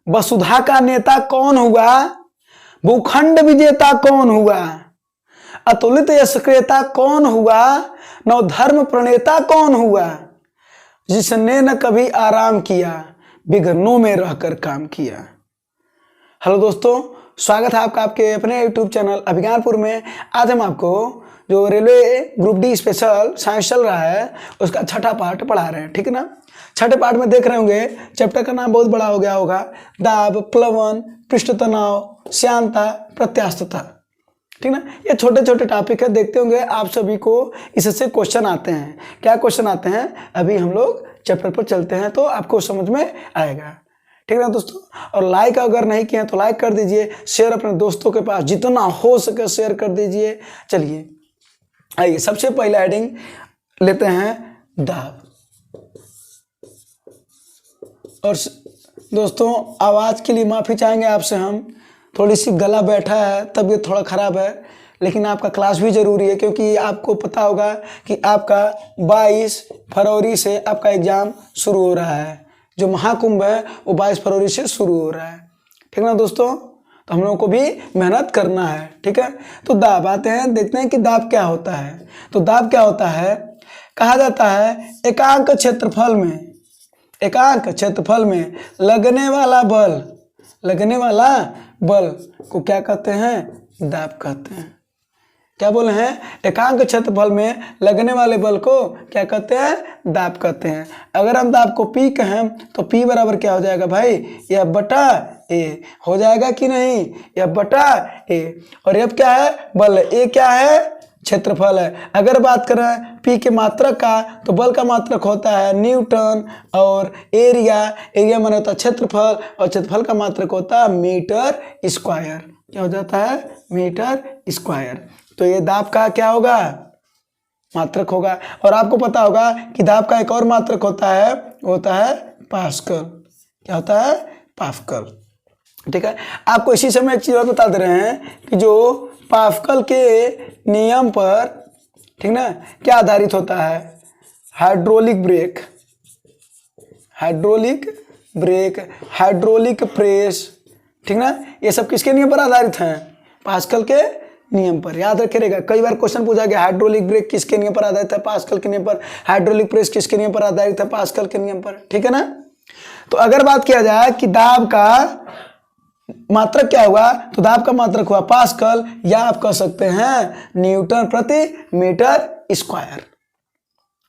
वसुधा का नेता कौन हुआ? भूखंड विजेता कौन हुआ? अतुलित यशक्रेता कौन हुआ? नवधर्म प्रणेता कौन हुआ? जिसने न कभी आराम किया, विघ्नों में रहकर काम किया। हेलो दोस्तों, स्वागत है आपका आपके अपने यूट्यूब चैनल अभिज्ञानपुर में। आज हम आपको जो railway group D special science चल रहा है उसका छठा पार्ट पढ़ा रहे हैं, ठीक है ना। छठे पार्ट में देख रहे होंगे, चैप्टर का नाम बहुत बड़ा हो गया होगा, दाब, प्लवन, पृष्ठ तनाव, श्यानता, प्रत्यास्थता, ठीक ना। ये छोटे छोटे टॉपिक है, देखते होंगे आप सभी को इससे क्वेश्चन आते हैं। क्या क्वेश्चन आते हैं अभी हम लोग चैप्टर पर चलते हैं तो आपको समझ में आएगा, ठीक है ना दोस्तों। और लाइक अगर नहीं किए तो लाइक कर दीजिए, शेयर अपने दोस्तों के पास जितना हो सके शेयर कर दीजिए। चलिए आइए, सबसे पहला हेडिंग लेते हैं दाब। और दोस्तों आवाज़ के लिए माफ़ी चाहेंगे आपसे, हम थोड़ी सी गला बैठा है, तबीयत थोड़ा ख़राब है, लेकिन आपका क्लास भी ज़रूरी है क्योंकि आपको पता होगा कि आपका 22 फरवरी से आपका एग्ज़ाम शुरू हो रहा है। जो महाकुंभ है वो 22 फरवरी से शुरू हो रहा है, ठीक है ना दोस्तों। तो हम लोगों को भी मेहनत करना है, ठीक है। तो दाब आते हैं, देखते हैं कि दाब क्या होता है। तो दाब क्या होता है, कहा जाता है एकांक क्षेत्रफल में लगने वाला बल को क्या कहते हैं? दाब कहते हैं। क्या बोले हैं? एकांक क्षेत्रफल में लगने वाले बल को क्या कहते हैं? दाब कहते हैं। अगर हम दाब को P कहें तो P बराबर क्या हो जाएगा भाई? F बटा A हो जाएगा कि नहीं? F बटा A। और F क्या है? बल। A क्या है? क्षेत्रफल है। अगर बात करें P के मात्रक का तो बल का मात्रक होता है न्यूटन, और एरिया माने होता है क्षेत्रफल, और क्षेत्रफल का मात्रक होता है मीटर स्क्वायर। क्या हो जाता है? Metre square. तो ये दाब का क्या होगा? मात्रक होगा। और आपको पता होगा कि दाब का एक और मात्रक होता है, होता है पास्कल। क्या होता है? पास्कल, ठीक है। आपको इसी समय एक चीज़ और बता दे रहे हैं कि जो पास्कल के नियम पर, ठीक ना, क्या आधारित होता है? हाइड्रोलिक ब्रेक, प्रेस, ठीक ना, ये सब किसके नियम पर आधारित हैं? पास्कल के नियम पर। याद रखिएगा, कई बार क्वेश्चन पूछा गया हाइड्रोलिक ब्रेक किसके नियम पर आधारित है? पास्कल के नियम पर। हाइड्रोलिक प्रेस किसके नियम पर आधारित है? पास्कल के नियम पर, ठीक है ना। तो अगर बात किया जाए कि दाब का मात्रक क्या हुआ, तो दाब का मात्रक हुआ पास्कल, या आप कह सकते हैं न्यूटन प्रति मीटर स्क्वायर,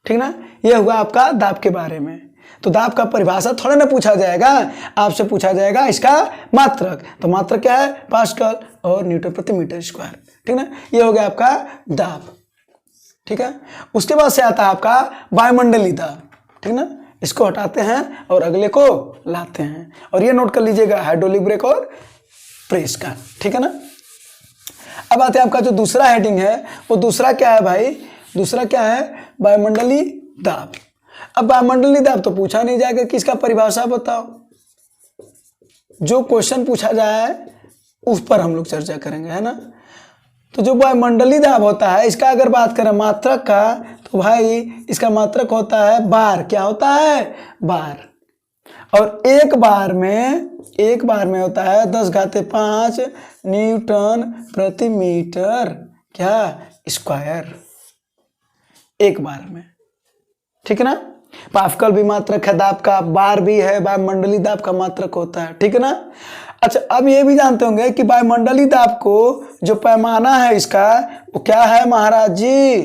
ठीक ना। यह हुआ आपका दाब के बारे में। तो दाब का परिभाषा थोड़ा ना पूछा जाएगा, आपसे पूछा जाएगा इसका मात्रक। तो मात्रक क्या है? पास्कल और न्यूटन प्रति मीटर स्क्वायर, ठीक ना। ये हो गया आपका दाब, ठीक है। उसके बाद से आता है आपका वायुमंडलीय दाब, ठीक ना। इसको हटाते हैं और अगले को लाते हैं, और ये नोट कर लीजिएगा हाइड्रोलिक ब्रेक और प्रेस का, ठीक है ना। अब आते हैं आपका जो दूसरा हेडिंग है, वो दूसरा क्या है भाई? दूसरा क्या है? वायुमंडलीय दाब। अब वायुमंडलीय दाब तो पूछा नहीं जाएगा कि इसका परिभाषा बताओ। जो क्वेश्चन पूछा जाए उस पर हम लोग चर्चा करेंगे, है ना। तो जो वायुमंडलीय दाब होता है, इसका अगर बात करें मात्रक का, तो भाई इसका मात्रक होता है बार। क्या होता है? बार। और एक बार में होता है 10⁵ न्यूटन प्रति मीटर क्या स्क्वायर, एक बार में, ठीक है ना। पास्कल भी मात्रक है दाब का, बार भी है, वायुमंडलीय दाब का मात्रक होता है, ठीक है ना। अच्छा, अब ये भी जानते होंगे कि वायुमंडलीय दाब को जो पैमाना है इसका, वो क्या है महाराज जी?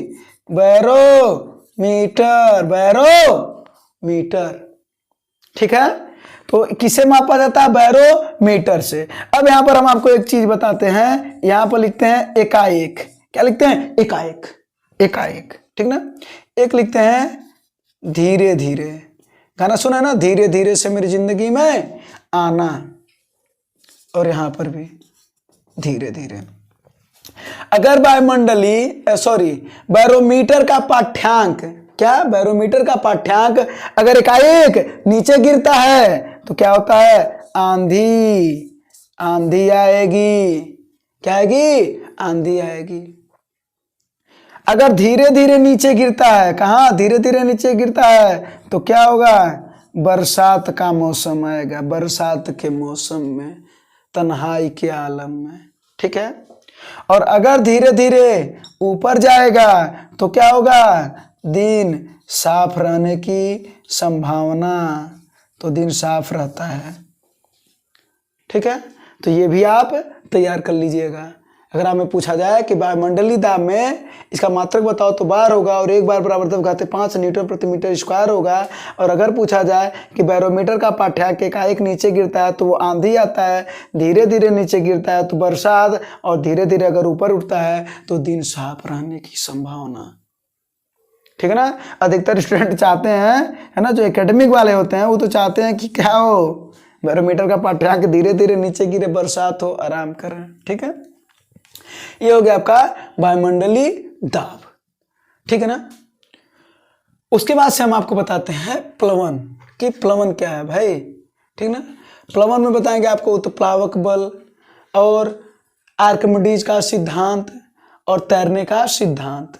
बैरोमीटर, ठीक है। तो किसे मापा जाता है? बैरोमीटर से। अब यहाँ पर हम आपको एक चीज बताते हैं, यहाँ पर लिखते हैं एकाएक। क्या लिखते हैं? एकाएक, ठीक ना। एक लिखते हैं धीरे धीरे। गाना सुना है ना, धीरे धीरे से मेरी जिंदगी में आना, और यहां पर भी धीरे धीरे। अगर बैरोमीटर का पाठ्यांक, क्या? बैरोमीटर का पाठ्यांक अगर एकाएक नीचे गिरता है तो क्या होता है? आंधी आएगी। क्या आएगी? आंधी आएगी। अगर धीरे धीरे नीचे गिरता है, कहाँ? धीरे धीरे नीचे गिरता है तो क्या होगा? बरसात का मौसम आएगा, बरसात के मौसम में, तन्हाई के आलम में, ठीक है। और अगर धीरे धीरे ऊपर जाएगा तो क्या होगा, दिन साफ रहने की संभावना, तो दिन साफ रहता है, ठीक है। तो ये भी आप तैयार कर लीजिएगा। अगर हमें पूछा जाए कि वायुमंडलीय दाब में इसका मात्रक बताओ तो बार होगा, और एक बार बराबर घाते 5 न्यूटन प्रति मीटर स्क्वायर होगा। और अगर पूछा जाए कि बैरोमीटर का पाठ्यांक एकाएक नीचे गिरता है तो वो आंधी आता है, धीरे धीरे नीचे गिरता है तो बरसात, और धीरे धीरे अगर ऊपर उठता है तो दिन साफ रहने की संभावना, ठीक है ना। अधिकतर स्टूडेंट चाहते हैं, है ना, जो एकेडमिक वाले होते हैं वो तो चाहते हैं कि क्या हो, बैरोमीटर का पाठ्यांक धीरे धीरे नीचे गिरे, बरसात हो, आराम करें, ठीक है। ये हो गया आपका वायुमंडलीय दाब, ठीक है ना। उसके बाद से हम आपको बताते हैं प्लवन, कि प्लवन क्या है भाई, ठीक ना। प्लवन में बताएंगे आपको उत्प्लावक बल और आर्किमिडीज का सिद्धांत और तैरने का सिद्धांत।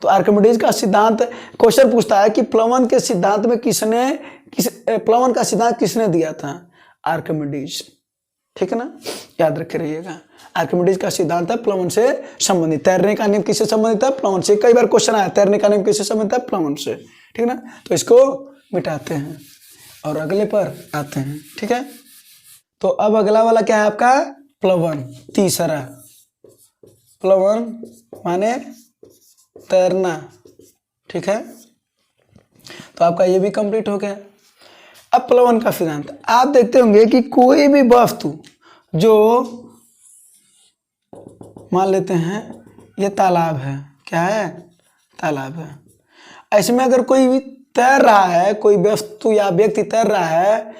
तो आर्किमिडीज का सिद्धांत, क्वेश्चन पूछता है कि प्लवन के सिद्धांत में प्लवन का सिद्धांत किसने दिया था, आर्किमिडीज, ठीक है ना, याद रखे रहिएगा। आर्किमिडीज का सिद्धांत है प्लवन से संबंधित। तैरने का नियम किससे संबंधित है, प्लवन से। कई बार क्वेश्चन आया तैरने का नियम किससे संबंधित है, प्लवन से, ठीक है ना। तो इसको मिटाते हैं और अगले पर आते हैं, ठीक है। तो अब अगला वाला क्या है आपका, प्लवन, तीसरा। प्लवन माने तैरना, ठीक है। तो आपका ये भी कंप्लीट हो गया। अब प्लवन का सिद्धांत आप देखते होंगे कि कोई भी वस्तु जो, मान लेते हैं ये तालाब है, क्या है, तालाब है। ऐसे में अगर कोई भी तैर रहा है, कोई वस्तु या व्यक्ति तैर रहा है,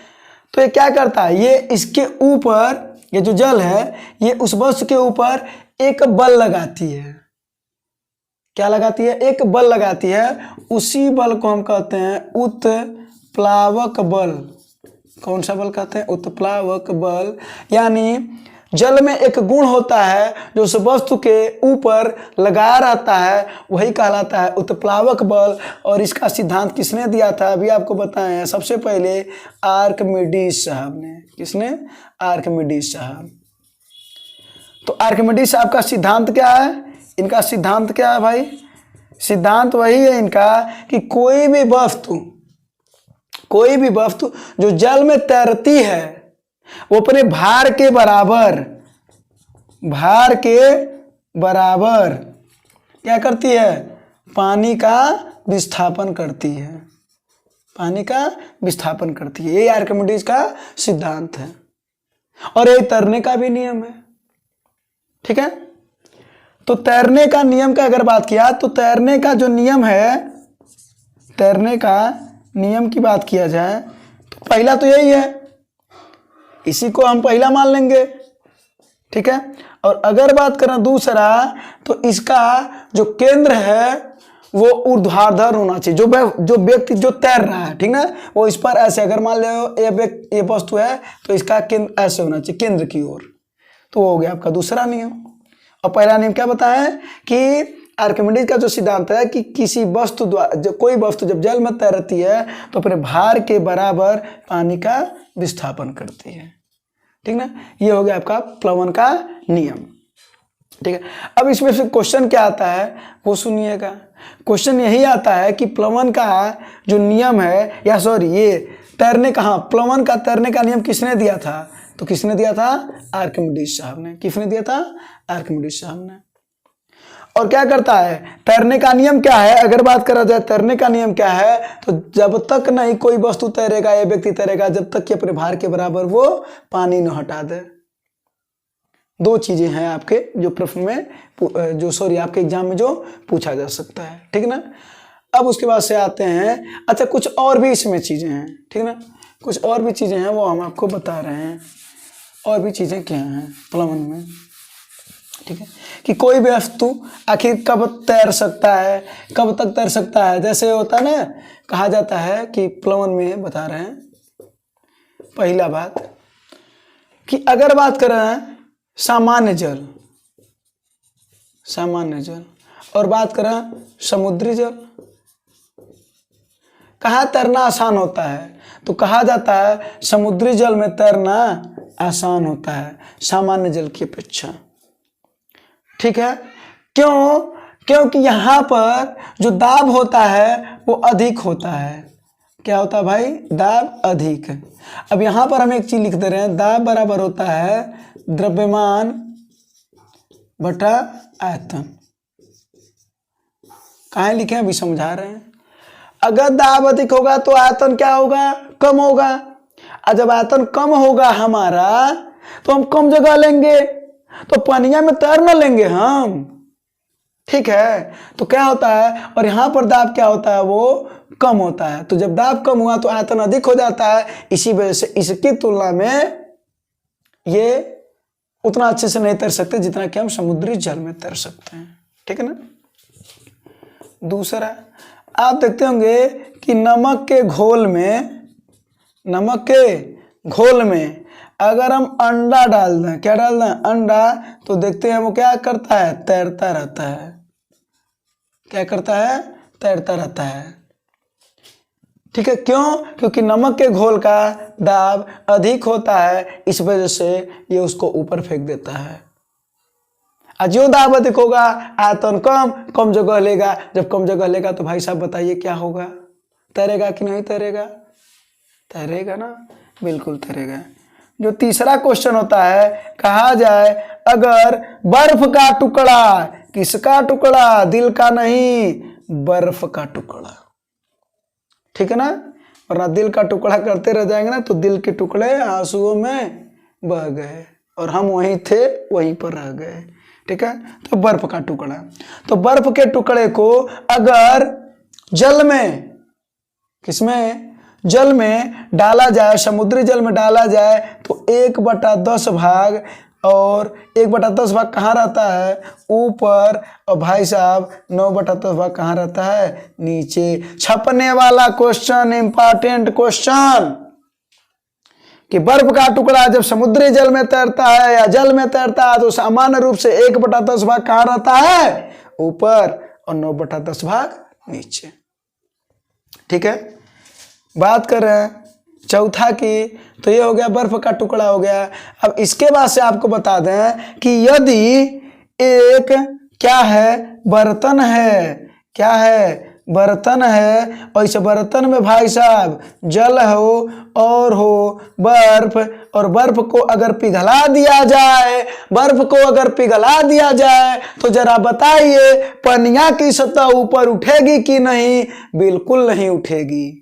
तो ये क्या करता है, ये इसके ऊपर, ये जो जल है ये उस वस्तु के ऊपर एक बल लगाती है। क्या लगाती है, एक बल लगाती है। उसी बल को हम कहते हैं उत्प्लावक बल। कौन सा बल कहते हैं, उत्प्लावक बल। यानी जल में एक गुण होता है जो उस वस्तु के ऊपर लगाया रहता है, वही कहलाता है उत्प्लावक बल। और इसका सिद्धांत किसने दिया था, अभी आपको बताए हैं, सबसे पहले आर्किमिडीज साहब ने। किसने, आर्किमिडीज साहब। तो आर्किमिडीज साहब का सिद्धांत क्या है, इनका सिद्धांत क्या है भाई, सिद्धांत वही है इनका कि कोई भी वस्तु जो जल में तैरती है वो अपने भार के बराबर क्या करती है, पानी का विस्थापन करती है, पानी का विस्थापन करती है। ये आर्किमिडीज का सिद्धांत है और ये तैरने का भी नियम है, ठीक है। तो तैरने का नियम का अगर बात किया तो तैरने का जो नियम है, तैरने का नियम की बात किया जाए तो पहला तो यही है, इसी को हम पहला मान लेंगे, ठीक है। और अगर बात करें दूसरा, तो इसका जो केंद्र है वो ऊर्ध्वाधर होना चाहिए। जो व्यक्ति जो तैर रहा है, ठीक ना, वो इस पर ऐसे, अगर मान लो ये वस्तु है तो इसका केंद्र ऐसे होना चाहिए, केंद्र की ओर। तो वो हो गया आपका दूसरा नियम। और पहला नियम क्या बताया है कि आर्किमिडीज का जो सिद्धांत है कि किसी वस्तु द्वारा, कोई वस्तु जब जल में तैरती है तो अपने भार के बराबर पानी का विस्थापन करती है, ठीक ना। ये हो गया आपका प्लवन का नियम, ठीक है। अब इसमें से क्वेश्चन क्या आता है वो सुनिएगा। क्वेश्चन यही आता है कि प्लवन का जो नियम है, या सॉरी ये तैरने का, हाँ, प्लवन का तैरने का नियम किसने दिया था, तो किसने दिया था, आर्किमिडीज साहब ने। किसने दिया था, आर्किमिडीज साहब ने। और क्या करता है, तैरने का नियम क्या है, अगर बात करा जाए तैरने का नियम क्या है, तो जब तक नहीं कोई वस्तु तैरेगा या व्यक्ति तैरेगा, जब तक कि अपने भार के बराबर वो पानी न हटा दे। दो चीजें हैं आपके जो प्रश्न में, आपके एग्जाम में जो पूछा जा सकता है, ठीक ना। अब उसके बाद से आते हैं, अच्छा कुछ और भी इसमें चीजें हैं, ठीक ना, कुछ और भी चीजें हैं वो हम आपको बता रहे हैं। और भी चीजें क्या हैं प्लवन में, ठीक है, कि कोई भी वस्तु आखिर कब तैर सकता है, कब तक तैर सकता है। जैसे होता है ना, कहा जाता है कि प्लवन में बता रहे हैं, पहला बात कि अगर बात करें सामान्य जल और बात करें समुद्री जल, कहाँ तैरना आसान होता है? तो कहा जाता है समुद्री जल में तैरना आसान होता है सामान्य जल की अपेक्षा। ठीक है, क्यों? क्योंकि यहाँ पर जो दाब होता है वो अधिक होता है। क्या होता है भाई? दाब अधिक। अब यहाँ पर हम एक चीज लिख दे रहे हैं, दाब बराबर होता है द्रव्यमान बटा आयतन। कहाँ लिखे हैं अभी समझा रहे हैं। अगर दाब अधिक होगा तो आयतन क्या होगा? कम होगा। और जब आयतन कम होगा हमारा तो हम कम जगह लेंगे, तो पनिया में तैर न लेंगे हम। ठीक है, तो क्या होता है, और यहाँ पर दाब क्या होता है? वो कम होता है। तो जब दाब कम हुआ तो आयतन अधिक हो जाता है। इसी वजह से इसकी तुलना में ये उतना अच्छे से नहीं तैर सकते जितना कि हम समुद्री जल में तैर सकते हैं। ठीक है ना। दूसरा, आप देखते होंगे कि नमक के घोल में अगर हम अंडा डाल दें, क्या डाल दें? अंडा, तो देखते हैं वो क्या करता है? तैरता रहता है। क्या करता है? तैरता रहता है। ठीक है, क्यों? क्योंकि नमक के घोल का दाब अधिक होता है, इस वजह से ये उसको ऊपर फेंक देता है। और जो दाब अधिक होगा आयतन कम जगह लेगा। जब कम जगह लेगा तो भाई साहब बताइए क्या होगा? तैरेगा कि नहीं तैरेगा? तैरेगा ना, बिल्कुल तैरेगा। जो तीसरा क्वेश्चन होता है, कहा जाए अगर बर्फ का टुकड़ा, किसका टुकड़ा? दिल का नहीं, बर्फ का टुकड़ा। ठीक है ना, वरना दिल का टुकड़ा करते रह जाएंगे ना तो दिल के टुकड़े आंसुओं में बह गए और हम वहीं थे, वहीं पर रह गए। ठीक है, तो बर्फ का टुकड़ा, तो बर्फ के टुकड़े को अगर जल में, किसमें? जल में डाला जाए, समुद्री जल में डाला जाए तो 1/10 भाग, और 1/10 भाग कहाँ रहता है? ऊपर। और भाई साहब 9/10 भाग कहाँ रहता है? नीचे। छपने वाला क्वेश्चन, इंपॉर्टेंट क्वेश्चन, कि बर्फ का टुकड़ा जब समुद्री जल में तैरता है या जल में तैरता है तो सामान्य रूप से 1/10 भाग कहाँ रहता है? ऊपर, और 9/10 भाग नीचे। ठीक है, बात कर रहे हैं चौथा की, तो ये हो गया बर्फ का टुकड़ा हो गया। अब इसके बाद से आपको बता दें कि यदि एक क्या है? बर्तन है। क्या है? बर्तन है, और इस बर्तन में भाई साहब जल हो और हो बर्फ, और बर्फ को अगर पिघला दिया जाए, तो जरा बताइए पनिया की सतह ऊपर उठेगी कि नहीं? बिल्कुल नहीं उठेगी।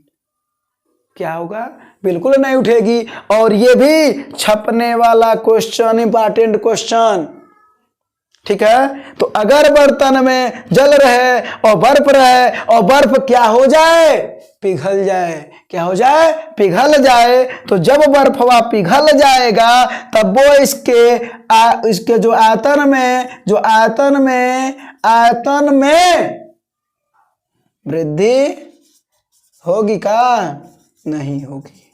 क्या होगा? बिल्कुल नहीं उठेगी। और ये भी छपने वाला क्वेश्चन, इंपॉर्टेंट क्वेश्चन। ठीक है, तो अगर बर्तन में जल रहे और बर्फ क्या हो जाए? पिघल जाए। क्या हो जाए? पिघल जाए। तो जब बर्फवा पिघल जाएगा तब वो इसके जो आयतन में वृद्धि होगी का? नहीं होगी।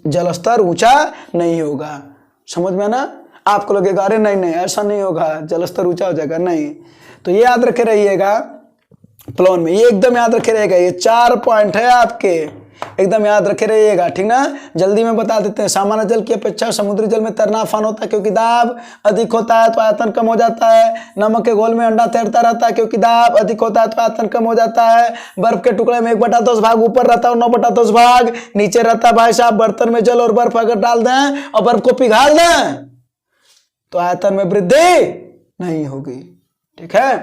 जलस्तर ऊंचा नहीं होगा। समझ में ना? आपको लगेगा अरे नहीं ऐसा नहीं होगा, जलस्तर ऊंचा हो जाएगा। नहीं, तो ये याद रखे रहिएगा प्लान में, ये एकदम याद रखे रहिएगा। ये 4 पॉइंट है आपके, एकदम याद रखे रहिएगा। ठीक ना, जल्दी में बता देते हैं। सामान्य जल की अपेक्षा समुद्री जल में तैरना आसान होता है क्योंकि दाब अधिक होता है तो आयतन कम हो जाता है। नमक के घोल में अंडा तैरता रहता है क्योंकि दाब अधिक होता है तो आयतन कम हो जाता है। बर्फ के टुकड़े में 1/10 भाग ऊपर रहता है और 9/10 भाग नीचे रहता है। भाई साहब बर्तन में जल और बर्फ अगर डाल दें और बर्फ को पिघाल दें तो आयतन में वृद्धि नहीं होगी। ठीक है,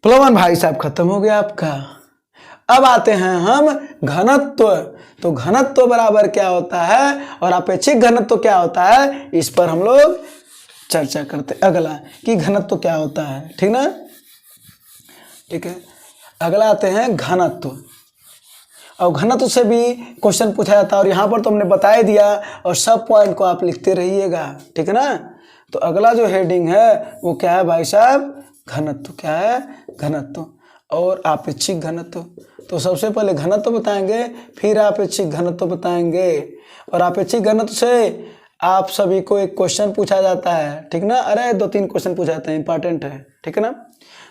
प्लवन भाई साहब खत्म हो गया आपका। अब आते हैं हम घनत्व। तो घनत्व बराबर क्या होता है और अपेक्षिक घनत्व क्या होता है, इस पर हम लोग चर्चा करते हैं। अगला कि घनत्व क्या होता है। ठीक ना, ठीक है, अगला आते हैं घनत्व। और घनत्व से भी क्वेश्चन पूछा जाता है और यहाँ पर तो हमने बता ही दिया और सब पॉइंट को आप लिखते रहिएगा। ठीक है ना, तो अगला जो हेडिंग है वो क्या है भाई साहब? घनत्व। क्या है? घनत्व और आपेक्षिक घनत्व। तो सबसे पहले घनत्व बताएंगे, फिर आपेक्षिक घनत्व बताएंगे। और आपेक्षिक घनत्व से आप सभी को एक क्वेश्चन पूछा जाता है, ठीक ना, अरे 2-3 क्वेश्चन पूछा जाते हैं, इंपॉर्टेंट है, ठीक है ना।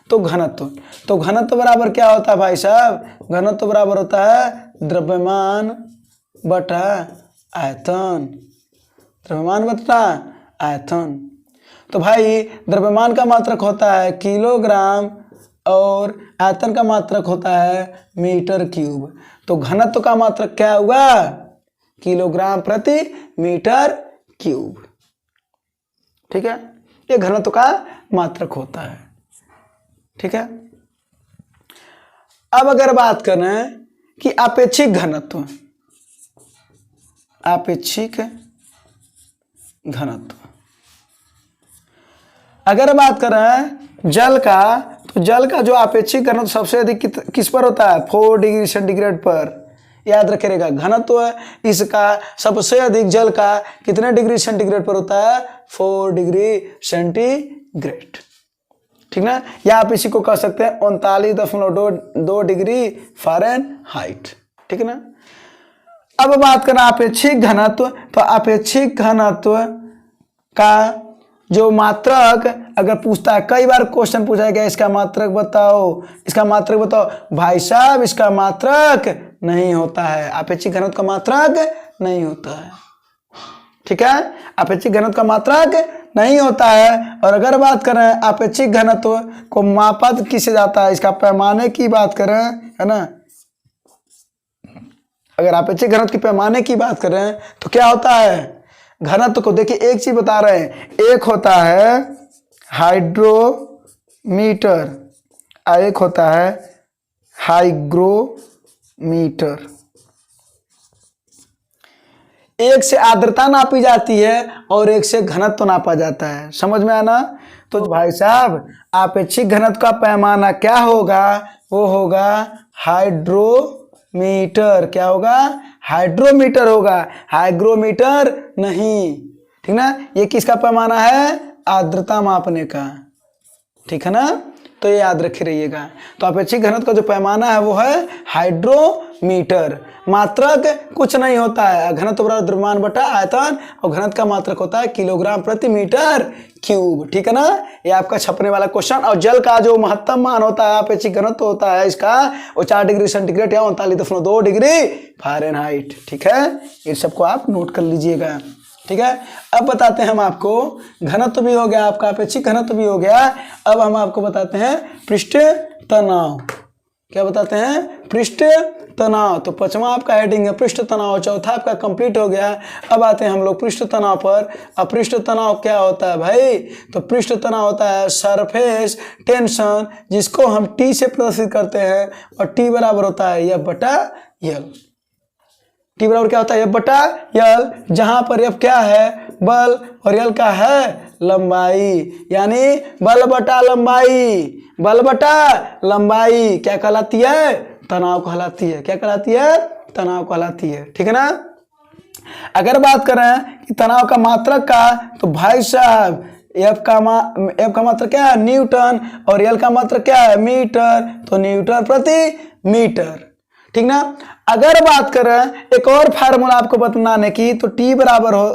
तो घनत्व बराबर क्या होता है भाई साहब, घनत्व बराबर होता है द्रव्यमान बटा आयतन, द्रव्यमान बटा आयतन। तो भाई द्रव्यमान का मात्रक होता है किलोग्राम और आयतन का मात्रक होता है मीटर क्यूब। तो घनत्व का मात्रक क्या हुआ, किलोग्राम प्रति मीटर क्यूब, ठीक है, ये घनत्व का मात्रक होता है, ठीक है। अब अगर बात करें कि आपेक्षिक घनत्व, आपेक्षिक घनत्व, अगर बात करें जल का, तो जल का जो आपेक्षिक घनत्व सबसे अधिक किस पर होता है, 4 डिग्री सेंटीग्रेड पर। याद रखिएगा, घनत्व इसका सबसे अधिक जल का कितने डिग्री सेंटीग्रेड पर होता है, 4 डिग्री सेंटीग्रेड, ठीक ना। या आप इसी को कह सकते हैं 39.2 डिग्री फ़ारेनहाइट, ठीक है ना। अब बात करना आपेक्षिक घनत्व, तो आपेक्षिक घनत्व का जो मात्रक अगर पूछता है, कई बार क्वेश्चन पूछा गया इसका मात्रक बताओ, इसका मात्रक बताओ, भाई साहब इसका मात्रक नहीं होता है, आपेक्षिक घनत्व का मात्रक नहीं होता है, ठीक है, आपेक्षिक घनत्व का मात्रक नहीं होता है। और अगर बात करें आपेक्षिक घनत्व को मापा किसे जाता है, इसका पैमाने की बात करें, है ना, अगर आपेक्षिक घनत्व के पैमाने की बात करें तो क्या होता है, घनत्व को देखिए एक चीज बता रहे हैं, एक होता है हाइड्रोमीटर और एक होता है हाइग्रोमीटर। एक से आर्द्रता नापी जाती है और एक से घनत्व नापा जाता है, समझ में आना। तो भाई साहब आपेक्षिक घनत्व का पैमाना क्या होगा, वो होगा हाइड्रोमीटर, क्या होगा, हाइड्रोमीटर होगा, हाइग्रोमीटर नहीं, ठीक ना। ये किसका पैमाना है, आर्द्रता मापने का, ठीक है ना, तो ये याद रखे रहिएगा। तो आपेक्षिक घनत्व का जो पैमाना है वो है हाइड्रोमीटर, मात्रक कुछ नहीं होता है, घनत्व बराबर द्रव्यमान बटा आयतन, और घनत्व का मात्रक होता है किलोग्राम प्रति मीटर क्यूब, ठीक है ना। ये आपका छपने वाला क्वेश्चन। और जल का जो महत्तम मान होता है आपेक्षिक घनत्व होता है इसका, वो 4 डिग्री सेंटीग्रेड या 39.2 डिग्री फ़ारेनहाइट, ठीक है, ये सबको आप नोट कर लीजिएगा, ठीक है। अब बताते हैं हम आपको, घनत्व भी हो गया आपका, अपेक्षिक घनत्व भी हो गया। अब हम आपको बताते हैं पृष्ठ तनाव, क्या बताते हैं, पृष्ठ तनाव। तो 5वां आपका हेडिंग है पृष्ठ तनाव, चौथा आपका कंप्लीट हो गया। अब आते हैं हम लोग पृष्ठ तनाव पर। अब पृष्ठ तनाव क्या होता है भाई, तो पृष्ठ तनाव होता है सरफेस टेंशन, जिसको हम टी से प्रदर्शित करते हैं, और टी बराबर होता है F बटा L। टी बराबर क्या होता है, F बटा L, जहां पर F क्या है, बल, और L का है लंबाई, यानी बल बटा लंबाई, बल बटा लंबाई क्या कहलाती है, तनाव कहलाती है, क्या कहलाती है, तनाव कहलाती है, ठीक है ना। अगर बात करें कि तनाव का मात्रक का, तो भाई साहब F का मात्रक क्या है, न्यूटन, और L का मात्रक क्या है, मीटर, तो न्यूटन प्रति मीटर, ठीक ना। अगर बात करें एक और फार्मूला आपको बताने की, तो T बराबर हो,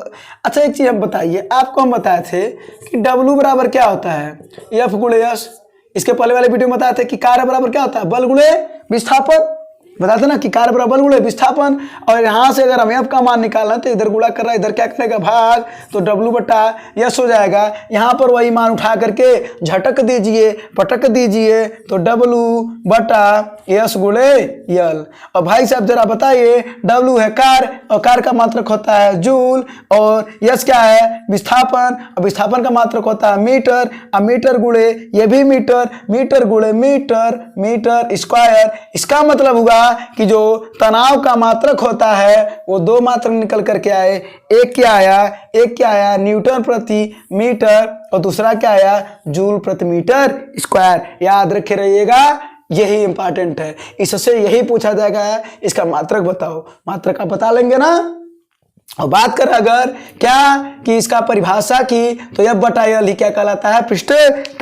अच्छा एक चीज हम बताइए, आपको हम बताए थे कि W बराबर क्या होता है, F गुणे S। इसके पहले वाले वीडियो में बताए थे कि कार्य बराबर क्या होता है, बल गुणे विस्थापन, बताते ना कि कार्य बराबर बल गुणे विस्थापन। और यहाँ से अगर हम F का मान निकालना, तो इधर गुणा कर रहा है, इधर क्या करेगा भाग, तो W बटा S हो जाएगा। यहाँ पर वही मान उठा करके झटक दीजिए, पटक दीजिए, तो W बटा S गुणे L। और भाई साहब जरा बताइए, W है कार्य, और कार्य का मात्रक होता है जूल, और S क्या है, विस्थापन, और विस्थापन का मात्रक होता है मीटर, और मीटर गुणे ये भी मीटर, मीटर गुणे मीटर, मीटर स्क्वायर। इसका मतलब हुआ कि जो तनाव का मात्रक होता है वो 2 मात्रक निकल करके आए, एक क्या आया न्यूटन प्रति मीटर, और दूसरा क्या आया, जूल प्रति मीटर स्क्वायर। याद रखे रहिएगा, यही इंपॉर्टेंट है, इससे यही पूछा जाएगा, इसका मात्रक बताओ, मात्रक आप बता लेंगे ना, और बात करें अगर क्या कि इसका परिभाषा की, तो यह बटा यल ही क्या कहलाता है, पृष्ठ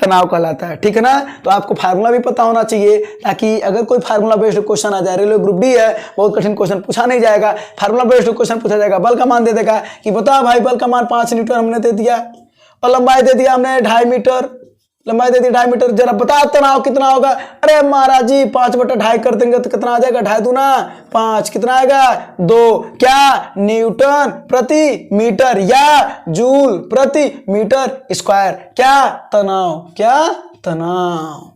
तनाव कहलाता है। ठीक है ना। तो आपको फार्मूला भी पता होना चाहिए, ताकि अगर कोई फार्मूला बेस्ड क्वेश्चन आ जाए, रेलवे ग्रुप डी है, बहुत कठिन क्वेश्चन पूछा नहीं जाएगा, फार्मूला बेस्ड क्वेश्चन पूछा जाएगा। बल का मान दे देगा कि बता भाई बल का मान 5 न्यूटन हमने दे दिया, और लंबाई दे दिया हमने 2.5 मीटर, लंबाई दे दी 2.5 मीटर, जरा बता तनाव कितना होगा। अरे महाराज जी 5/2.5 कर देंगे तो कितना आ जाएगा, 2.5 दूना 5, कितना आएगा 2, क्या न्यूटन प्रति मीटर या जूल प्रति मीटर स्क्वायर, क्या तनाव, क्या तनाव।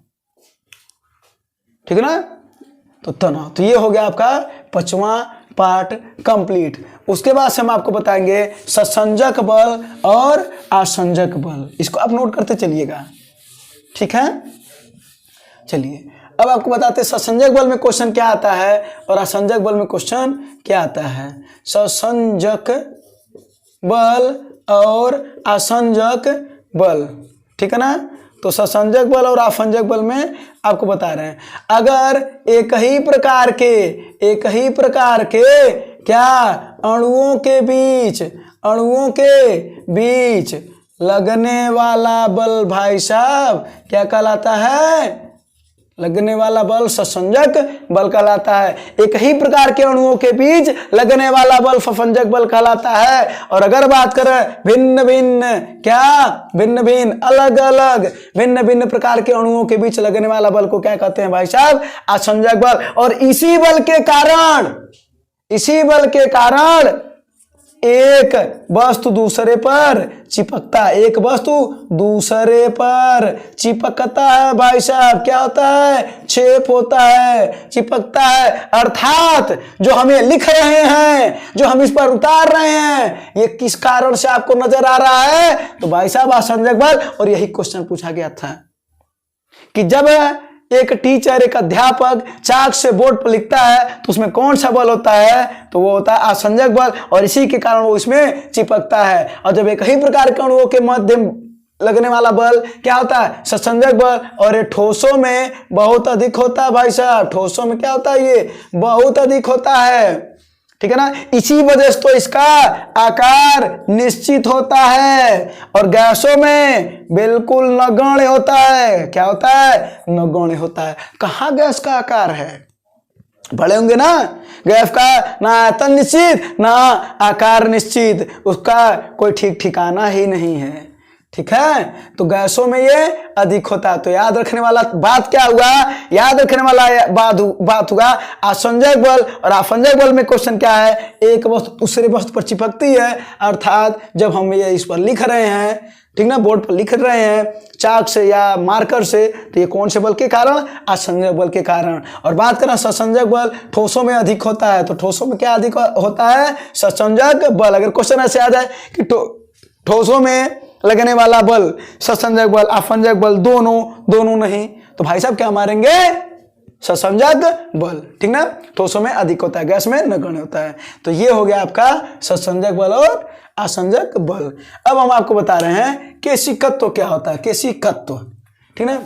ठीक है ना। तो तनाव, तो ये हो गया आपका 5वां पार्ट कंप्लीट। उसके बाद से हम आपको बताएंगे ससंजक बल और आसंजक बल, इसको आप नोट करते चलिएगा। ठीक है। चलिए अब आपको बताते हैं ससंजक बल में क्वेश्चन क्या आता है और आसंजक बल में क्वेश्चन क्या आता है। ससंजक बल और आसंजक बल, ठीक है ना। तो ससंजक बल और आसंजक बल में आपको बता रहे हैं, अगर एक ही प्रकार के क्या अणुओं के बीच लगने वाला बल भाई साहब क्या कहलाता है, लगने वाला बल ससंजक बल कहलाता है। एक ही प्रकार के अणुओं के बीच लगने वाला बल ससंजक बल कहलाता है। और अगर बात करें भिन्न भिन्न प्रकार के अणुओं के बीच लगने वाला बल को क्या कहते हैं भाई साहब, आसंजक बल। और इसी बल एक वस्तु दूसरे पर चिपकता है भाई साहब, क्या होता है, छेप होता है, चिपकता है। अर्थात जो हमें लिख रहे हैं, जो हम इस पर उतार रहे हैं, ये किस कारण से आपको नजर आ रहा है, तो भाई साहब आसंजक बल। और यही क्वेश्चन पूछा गया था कि जब एक टीचर, एक अध्यापक चाक से बोर्ड पर लिखता है तो उसमें कौन सा बल होता है, तो वो होता है आसंजक बल, और इसी के कारण वो इसमें चिपकता है। और जब एक ही प्रकार के अणुओं के मध्य लगने वाला बल क्या होता है, ससंजक बल। और ये ठोसों में बहुत अधिक होता है भाई साहब, ठोसों में क्या होता है, ये बहुत अधिक होता है। ठीक है ना। इसी वजह से तो इसका आकार निश्चित होता है, और गैसों में बिल्कुल नगण्य होता है। क्या होता है, नगण्य होता है। कहाँ गैस का आकार है, बड़े होंगे ना, गैस का ना आयतन निश्चित ना आकार निश्चित, उसका कोई ठीक ठिकाना ही नहीं है। ठीक है। तो गैसों में ये अधिक होता है। तो याद रखने वाला बात क्या हुआ, याद रखने वाला बात हुआ आसंजक बल और आसंजक बल में क्वेश्चन क्या है, एक वस्तु दूसरे वस्तु पर चिपकती है। अर्थात जब हम ये इस पर लिख रहे हैं, ठीक ना, बोर्ड पर लिख रहे हैं चाक से या मार्कर से, तो ये कौन से बल के कारण, आसंजक बल के कारण। और बात करें ससंजक बल, ठोसों में अधिक होता है। तो ठोसों में क्या अधिक होता है, ससंजक बल। अगर क्वेश्चन ऐसे आ जाए कि ठोसों में लगने वाला बल ससंजक बल, आसंजक बल दोनों नहीं, तो भाई साहब क्या मारेंगे, ससंजक बल। ठीक ना। ठोसों में अधिक होता है, गैस में नगण्य होता है। तो ये हो गया आपका ससंजक बल और आसंजक बल। अब हम आपको बता रहे हैं केशिकत्व क्या होता है, केशिकत्व। ठीक ना,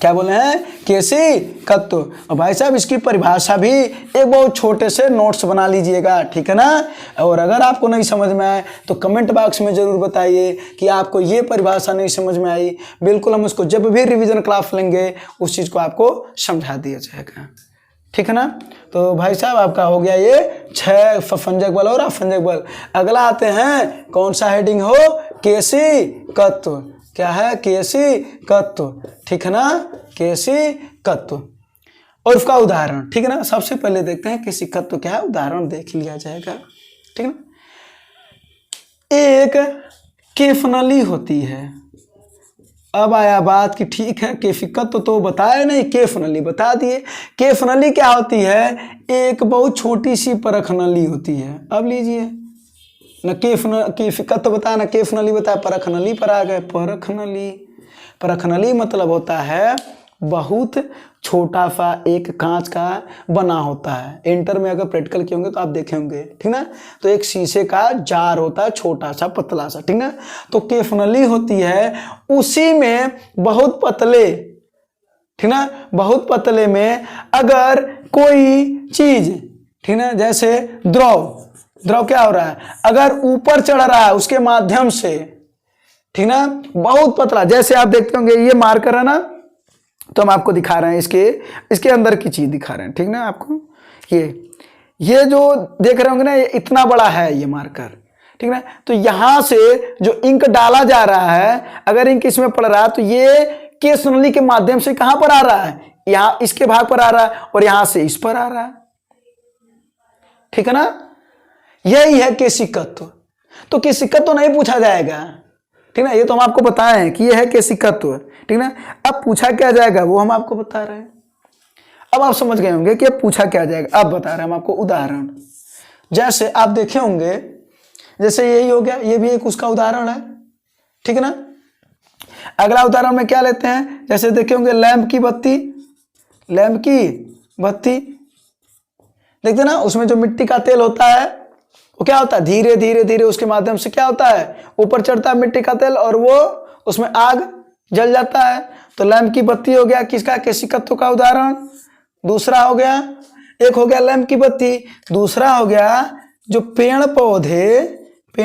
क्या बोले हैं, केशिकत्व। और भाई साहब इसकी परिभाषा भी एक बहुत छोटे से नोट्स बना लीजिएगा। ठीक है ना। और अगर आपको नहीं समझ में आए तो कमेंट बॉक्स में ज़रूर बताइए कि आपको ये परिभाषा नहीं समझ में आई। बिल्कुल हम उसको जब भी रिवीजन क्लास लेंगे उस चीज़ को आपको समझा दिया जाएगा। ठीक है ना। तो भाई साहब आपका हो गया ये 6 ससंजक बल और आसंजक बल। अगला आते हैं, कौन सा हेडिंग हो, केशिकत्व। क्या है, केशिकत्व। ठीक है ना, केशिकत्व और उसका उदाहरण। ठीक है ना। सबसे पहले देखते हैं केशिकत्व क्या है, उदाहरण देख लिया जाएगा। ठीक है ना। एक केफनली होती है। अब आया बात कि ठीक है केशिकत्व तो बताया नहीं, केफनली बता दिए। केफनली क्या होती है, एक बहुत छोटी सी परखनली होती है। अब लीजिए न केशिकत्व बताया ना केफनली बताया, परखनली पर आ गए। परखनली मतलब होता है बहुत छोटा सा एक कांच का बना होता है। इंटर में अगर प्रैक्टिकल किए होंगे तो आप देखे होंगे। ठीक ना। तो एक शीशे का जार होता है, छोटा सा पतला सा। ठीक ना। तो केफनली होती है, उसी में बहुत पतले, ठीक ना, बहुत पतले में अगर कोई चीज, ठीक ना, जैसे द्रव द्रव क्या हो रहा है, अगर ऊपर चढ़ रहा है उसके माध्यम से, ठीक ना, बहुत पतला, जैसे आप देखते होंगे ये मार्कर है ना, तो हम आपको दिखा रहे हैं इसके अंदर की चीज दिखा रहे हैं, ठीक ना, आपको ये जो देख रहे होंगे ना, ये इतना बड़ा है ये मार्कर, ठीक ना। तो यहां से जो इंक डाला जा रहा है, अगर इंक इसमें पड़ रहा है तो ये केश नली के माध्यम से कहां पर आ रहा है, यहां इसके भाग पर आ रहा है और यहां से इस पर आ रहा है, ठीक है ना। यही है केशिकत्व। तो केशिकत्व नहीं पूछा जाएगा, ठीक ना, ये तो हम आपको बताए हैं कि ये है केशिकत्व, ठीक ना। अब पूछा क्या जाएगा वो हम आपको बता रहे हैं। अब आप समझ गए होंगे कि अब पूछा क्या जाएगा। अब बता रहे हैं हम आपको उदाहरण, जैसे आप देखे होंगे, जैसे यही हो गया, ये भी एक उसका उदाहरण है, ठीक है ना। अगला उदाहरण में क्या लेते हैं, जैसे देखे होंगे लैंप की बत्ती देखते ना, उसमें जो मिट्टी का तेल होता है वो क्या होता है, धीरे धीरे धीरे उसके माध्यम से क्या होता है, ऊपर चढ़ता है मिट्टी का तेल और वो उसमें आग जल जाता है। तो लैंप की बत्ती हो गया किसका, केशिकत्व का उदाहरण। दूसरा हो गया, एक हो गया लैंप की बत्ती, दूसरा हो गया जो पेड़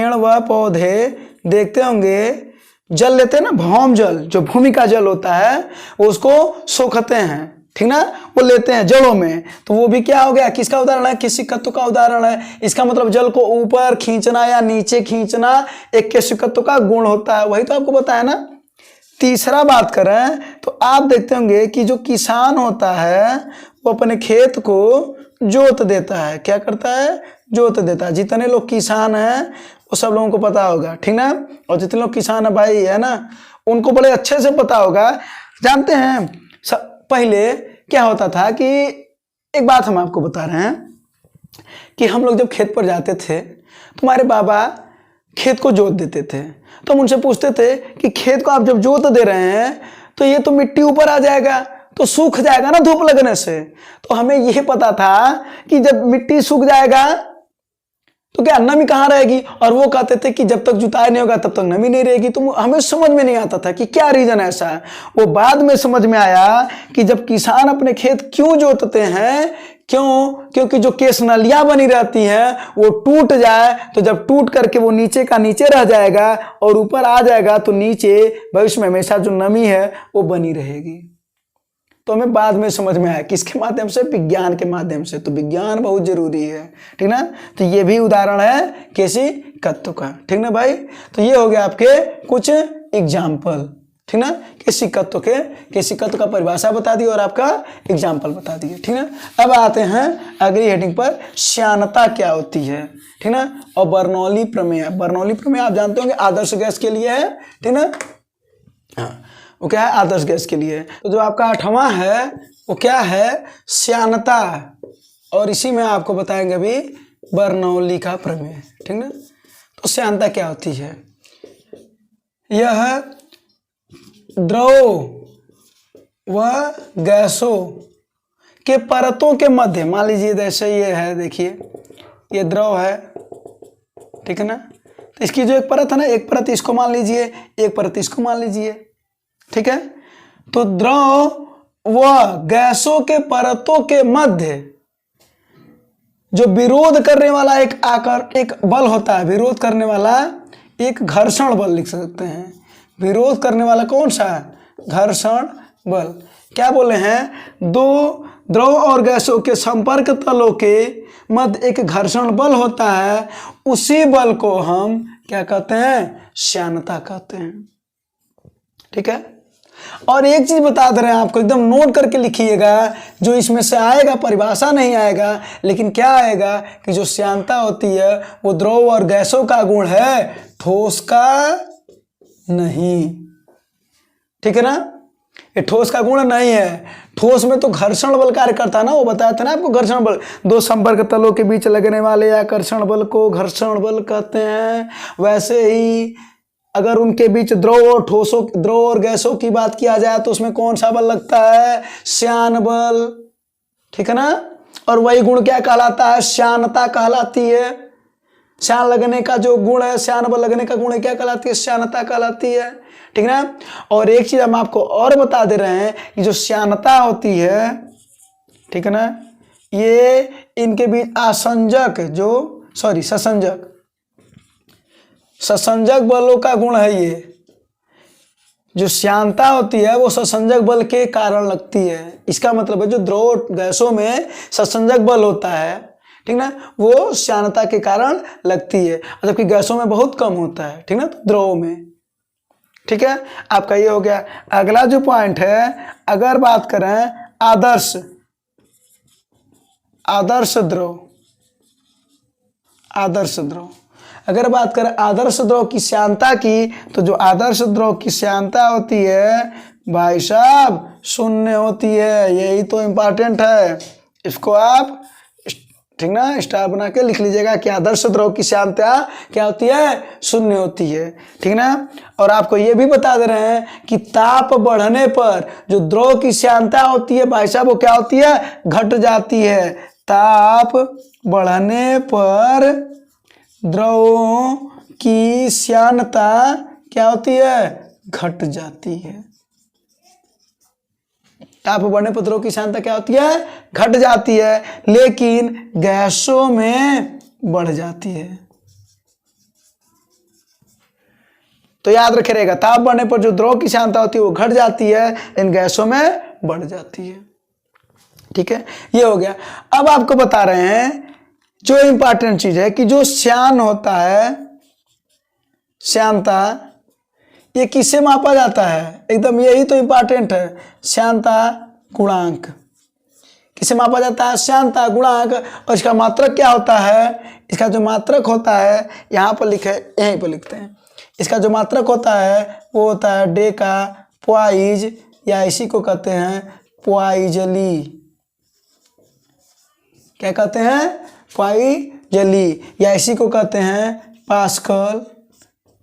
व पौधे देखते होंगे जल लेते हैं ना, भौम जल, जो भूमि का जल होता है वो उसको सोखते हैं, ठीक ना, वो लेते हैं जड़ों में, तो वो भी क्या हो गया, किसका उदाहरण है, केशिकत्व का उदाहरण है। इसका मतलब जल को ऊपर खींचना या नीचे खींचना एक केशिकत्व का गुण होता है, वही तो आपको बताया ना। तीसरा बात करें तो आप देखते होंगे कि जो किसान होता है वो अपने खेत को जोत देता है, क्या करता है, जोत देता है। जितने लोग किसान हैं वो सब लोगों को पता होगा, ठीक ना, और जितने लोग किसान है भाई है ना, उनको बड़े अच्छे से पता होगा। जानते हैं पहले क्या होता था कि, एक बात हम आपको बता रहे हैं कि हम लोग जब खेत पर जाते थे तो हमारे बाबा खेत को जोत देते थे, तो हम उनसे पूछते थे कि खेत को आप जब जोत दे रहे हैं तो ये तो मिट्टी ऊपर आ जाएगा, तो सूख जाएगा ना धूप लगने से। तो हमें यह पता था कि जब मिट्टी सूख जाएगा तो क्या नमी कहाँ रहेगी, और वो कहते थे कि जब तक जुताई नहीं होगा तब तक नमी नहीं रहेगी। तो हमें समझ में नहीं आता था कि क्या रीजन ऐसा है। वो बाद में समझ में आया कि जब किसान अपने खेत क्यों जोतते हैं, क्योंकि जो केश नलियां बनी रहती हैं वो टूट जाए, तो जब टूट करके वो नीचे का नीचे रह जाएगा और ऊपर आ जाएगा तो नीचे भविष्य में हमेशा जो नमी है वो बनी रहेगी। तो हमें बाद में समझ में आया किसके माध्यम से, विज्ञान के माध्यम से। तो विज्ञान बहुत जरूरी है, ठीक ना। तो ये भी उदाहरण है केशिकत्व का, ठीक ना भाई। तो ये हो गया आपके कुछ एग्जाम्पल, ठीक ना, केशिकत्व का परिभाषा बता दी और आपका एग्जाम्पल बता दिए, ठीक ना। अब आते हैं अगली हेडिंग पर, श्यानता क्या होती है, ठीक ना, और बर्नौली प्रमेय। बर्नौली प्रमेय आप जानते होंगे आदर्श गैस के लिए है, ठीक ना, हाँ वो क्या है, आदर्श गैस के लिए। तो जो आपका 8वां है वो क्या है, श्यानता, और इसी में आपको बताएंगे अभी बर्नौली का प्रमेय, ठीक ना। तो श्यानता क्या होती है, यह द्रव व गैसों के परतों के मध्य, मान लीजिए जैसे ये है, देखिए ये द्रव है, ठीक है ना, तो इसकी जो एक परत है ना, एक परत इसको मान लीजिए, एक परत इसको मान लीजिए, ठीक है। तो द्रव व गैसों के परतों के मध्य जो विरोध करने वाला एक बल होता है, विरोध करने वाला एक घर्षण बल लिख सकते हैं। विरोध करने वाला कौन सा है, घर्षण बल। क्या बोले हैं, दो द्रव और गैसों के संपर्क तलों के मध्य एक घर्षण बल होता है, उसी बल को हम क्या कहते हैं, श्यानता कहते हैं, ठीक है। और एक चीज बता दे रहे हैं आपको, एकदम नोट करके लिखिएगा, जो इसमें से आएगा परिभाषा नहीं आएगा, लेकिन क्या आएगा कि जो श्यानता होती है वो द्रव और गैसों का गुण है, ठोस का नहीं, ठीक है ना। ये ठोस का गुण नहीं है, ठोस में तो घर्षण बल कार्य करता है ना, वो बताया था ना आपको, घर्षण बल, दो संपर्क तलों के बीच लगने वाले आकर्षण बल को घर्षण बल कहते हैं। वैसे ही अगर उनके बीच द्रव और गैसों की बात किया जाए तो उसमें कौन सा बल लगता है, श्यान बल, ठीक है ना। और वही गुण क्या कहलाता है, श्यानता कहलाती है। श्यान लगने का जो गुण है, श्यान बल लगने का गुण है, क्या कहलाती है, श्यानता कहलाती है, ठीक है ना। और एक चीज हम आपको और बता दे रहे हैं कि जो श्यानता होती है, ठीक है ना, ये इनके बीच आसंजक जो सॉरी ससंजक, ससंजक बलों का गुण है ये। जो श्यानता होती है वो ससंजक बल के कारण लगती है। इसका मतलब है जो द्रव गैसों में ससंजक बल होता है, ठीक ना, वो श्यानता के कारण लगती है, जबकि गैसों में बहुत कम होता है, ठीक ना, तो द्रव में। ठीक है, आपका ये हो गया। अगला जो पॉइंट है, अगर बात करें आदर्श, आदर्श द्रव, आदर्श द्रव, अगर बात करें आदर्श द्रव की श्यानता की, तो जो आदर्श द्रव की श्यानता होती है भाई साहब शून्य होती है। यही तो इम्पॉर्टेंट है, इसको आप ठीक ना स्टार बना के लिख लीजिएगा कि आदर्श द्रव की श्यानता क्या होती है, शून्य होती है, ठीक ना। और आपको ये भी बता दे रहे हैं कि ताप बढ़ने पर जो द्रव की श्यानता होती है भाई साहब वो क्या होती है, घट जाती है। ताप बढ़ने पर द्रव की श्यानता क्या होती है, घट जाती है। ताप बढ़ने पर द्रव की श्यानता क्या होती है, घट जाती है, लेकिन गैसों में बढ़ जाती है। तो याद रखे रहेगा, ताप बढ़ने पर जो द्रव की श्यानता होती है वो घट जाती है, इन गैसों में बढ़ जाती है। ठीक है, ये हो गया। अब आपको बता रहे हैं जो इंपॉर्टेंट चीज है कि जो श्यान होता है, श्यानता, ये किससे मापा जाता है, एकदम यही तो इंपॉर्टेंट है। श्यानता गुणांक किससे मापा जाता है, श्यानता गुणांक। और इसका मात्रक क्या होता है, इसका जो मात्रक होता है यहाँ पर लिखे, यहीं पर लिखते हैं। इसका जो मात्रक होता है वो होता है डेका पॉइज, या इसी को कहते हैं पॉइजली। क्या कहते हैं, पॉइजली, या इसी को कहते हैं पास्कल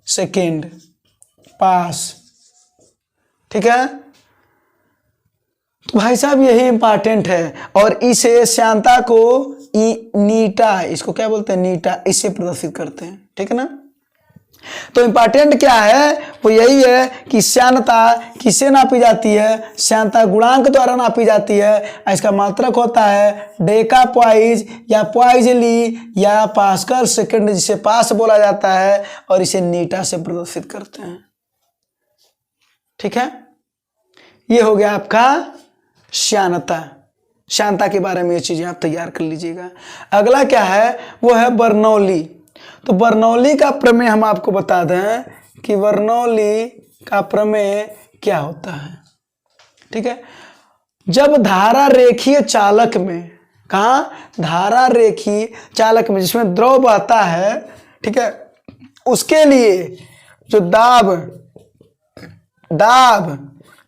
सेकेंड, पास। ठीक है, तो भाई साहब यही इंपॉर्टेंट है। और इसे श्यानता को नीटा, इसको क्या बोलते हैं, नीटा, इससे प्रदर्शित करते हैं। ठीक है ना। तो इंपॉर्टेंट क्या है, वो यही है कि श्यानता किससे नापी जाती है, श्यानता गुणांक द्वारा नापी जाती है। इसका मात्रक होता है डेका पॉइज या पॉइजली या पास्कल सेकंड, जिसे पास बोला जाता है, और इसे नीटा से प्रदर्शित करते हैं। ठीक है, ये हो गया आपका श्यानता। श्यानता के बारे में ये चीजें आप तैयार कर लीजिएगा। अगला क्या है, वो है बर्नौली। तो बर्नौली का प्रमेय हम आपको बता दें कि बर्नौली का प्रमेय क्या होता है। ठीक है, जब धारा रेखीय चालक में, कहा, धारा रेखीय चालक में जिसमें द्रव बहता है, ठीक है, उसके लिए जो दाब,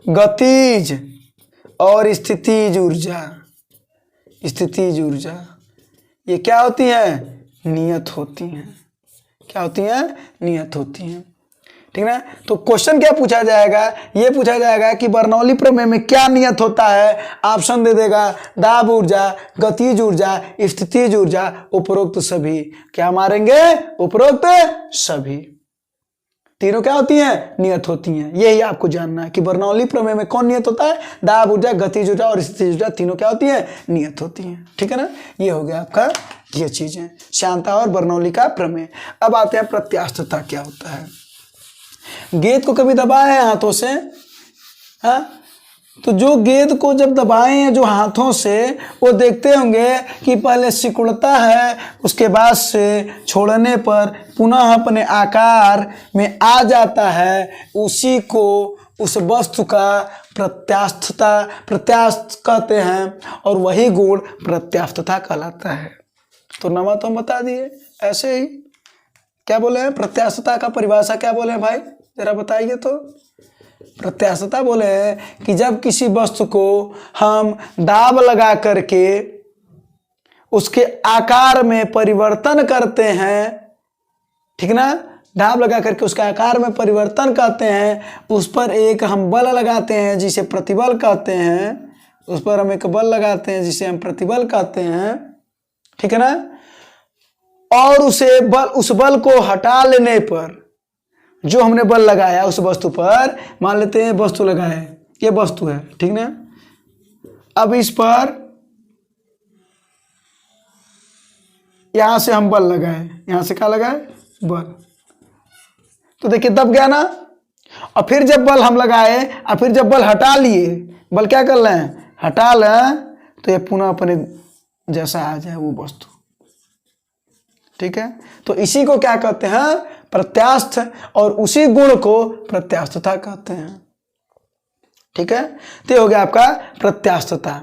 गतिज और स्थितिज ऊर्जा, ये क्या होती है, नियत होती हैं। क्या होती हैं, नियत होती हैं। ठीक है, तो क्वेश्चन क्या पूछा जाएगा, ये पूछा जाएगा कि बर्नौली प्रमेय में क्या नियत होता है। ऑप्शन दे देगा दाब ऊर्जा, गतिज ऊर्जा, स्थितिज ऊर्जा, उपरोक्त सभी। क्या मारेंगे, उपरोक्त सभी। तीनों क्या होती हैं, नियत होती हैं। यही आपको जानना है कि बर्नौली प्रमेय में कौन नियत होता है, दाब ऊर्जा, गतिज ऊर्जा और स्थितिज ऊर्जा, तीनों क्या होती हैं, नियत होती हैं। ठीक है ना, ये हो गया आपका ये चीजें, श्यानता और बर्नौली का प्रमेय। अब आते हैं प्रत्यास्थता क्या होता है। गेंद को कभी दबाए हैं हाथों से, हाँ, तो जो गेंद को जब दबाए हैं जो हाथों से, वो देखते होंगे कि पहले सिकुड़ता है, उसके बाद से छोड़ने पर पुनः अपने आकार में आ जाता है। उसी को, उस वस्तु का प्रत्यास्थ कहते हैं, और वही गुण प्रत्यास्थता कहलाता है। तो नमा तो हम बता दिए, ऐसे ही क्या बोले हैं, प्रत्यास्थता का परिभाषा क्या बोले हैं भाई, जरा बताइए। तो प्रत्यास्थता बोले हैं कि जब किसी वस्तु को हम दाब लगा करके उसके आकार में परिवर्तन करते हैं, ठीक ना, दाब लगा करके उसके आकार में परिवर्तन करते हैं, उस पर एक हम बल लगाते हैं जिसे प्रतिबल कहते हैं, उस पर हम एक बल लगाते हैं जिसे हम प्रतिबल कहते हैं। ठीक है ना, और उस बल को हटा लेने पर, जो हमने बल लगाया उस वस्तु पर, मान लेते हैं वस्तु लगाए, ये वस्तु है, ठीक ना, अब इस पर यहाँ से हम बल लगाए, यहाँ से क्या लगाए, बल, तो देखिए दब गया ना। और फिर जब बल हम लगाए और फिर जब बल हटा लिए, बल क्या कर रहे हैं, हटा लें, तो ये पुनः अपने जैसा आ जाए वो वस्तु। ठीक है, तो इसी को क्या कहते हैं, प्रत्यास्थ, और उसी गुण को प्रत्यास्थता कहते हैं। ठीक है, तो हो गया आपका प्रत्यास्थता।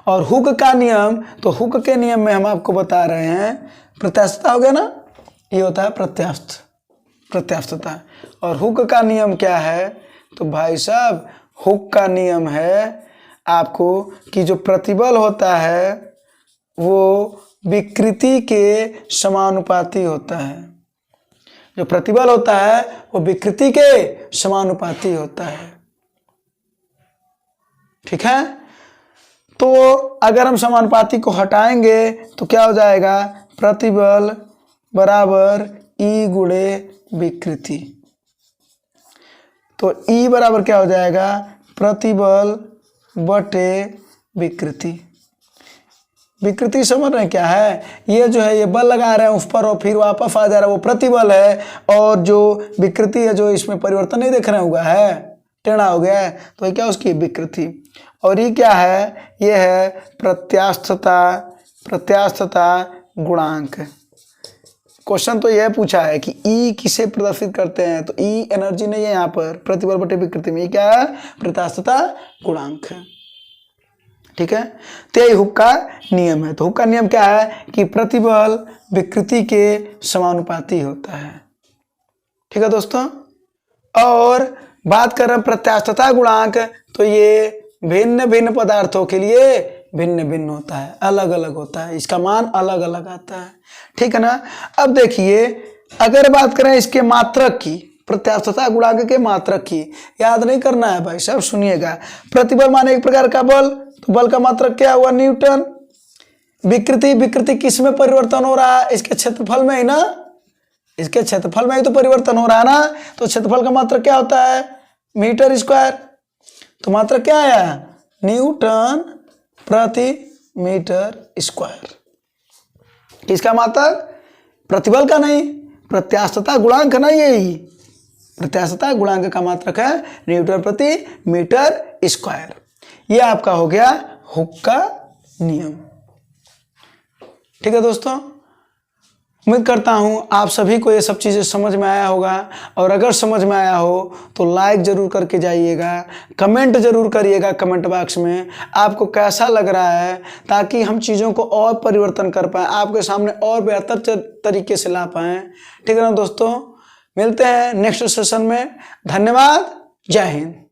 और हुक का नियम, तो हुक के नियम में हम आपको बता रहे हैं, प्रत्यास्थता हो गया ना, ये होता है प्रत्यास्थता। और हुक का नियम क्या है, तो भाई साहब हुक का नियम है आपको कि जो प्रतिबल होता है वो विकृति के समानुपाती होता है। जो प्रतिबल होता है वो विकृति के समानुपाती होता है। ठीक है, तो अगर हम समानुपाती को हटाएंगे तो क्या हो जाएगा, प्रतिबल बराबर ई गुणे विकृति। तो ई बराबर क्या हो जाएगा, प्रतिबल बटे विकृति। विकृति समझ रहे हैं क्या है, ये जो है ये बल लगा रहे हैं उस पर और फिर वापस आ जा रहा है, वो प्रतिबल है। और जो विकृति है, जो इसमें परिवर्तन नहीं देख रहे हुआ है, टेढ़ा हो गया है, तो ये क्या उसकी विकृति। और ये क्या है, ये है प्रत्यास्थता गुणांक। क्वेश्चन तो यह पूछा है कि ई किसे प्रदर्शित करते हैं, तो ई एनर्जी नहीं है यहाँ पर, प्रतिबल बटे विकृति में, ये क्या है, प्रत्यास्थता गुणांक है। ठीक है, तो यही हुक का नियम है। तो हुक का नियम क्या है कि प्रतिबल विकृति के समानुपाती होता है। ठीक है दोस्तों, और बात कर रहे हैं प्रत्यास्थता गुणांक, तो ये भिन्न भिन्न पदार्थों के लिए भिन्न भिन्न होता है, अलग अलग होता है, इसका मान अलग अलग आता है। ठीक है ना। अब देखिए अगर बात करें इसके मात्रक की, प्रत्यास्थता गुणांक के मात्रक की, याद नहीं करना है भाई साहब, सुनिएगा। प्रतिबल माने एक प्रकार का बल, तो बल का मात्रक क्या हुआ, न्यूटन। विकृति किस में परिवर्तन हो रहा है, इसके क्षेत्रफल में ही ना, इसके क्षेत्रफल में ही तो परिवर्तन हो रहा है ना, तो क्षेत्रफल का मात्रक क्या होता है, मीटर स्क्वायर। तो मात्रक क्या आया, न्यूटन प्रति मीटर स्क्वायर। किसका मात्रक, प्रतिबल का नहीं, प्रत्यास्थता गुणांक ना, यही प्रत्यास्थता गुणांक का मात्रक है न्यूटन प्रति मीटर स्क्वायर। ये आपका हो गया हुक का नियम। ठीक है दोस्तों, उम्मीद करता हूं आप सभी को ये सब चीज़ें समझ में आया होगा। और अगर समझ में आया हो तो लाइक ज़रूर करके जाइएगा, कमेंट ज़रूर करिएगा कमेंट बॉक्स में आपको कैसा लग रहा है, ताकि हम चीज़ों को और परिवर्तन कर पाएँ, आपके सामने और बेहतर तरीके से ला पाएँ। ठीक है ना दोस्तों, मिलते हैं नेक्स्ट सेशन में। धन्यवाद, जय हिंद।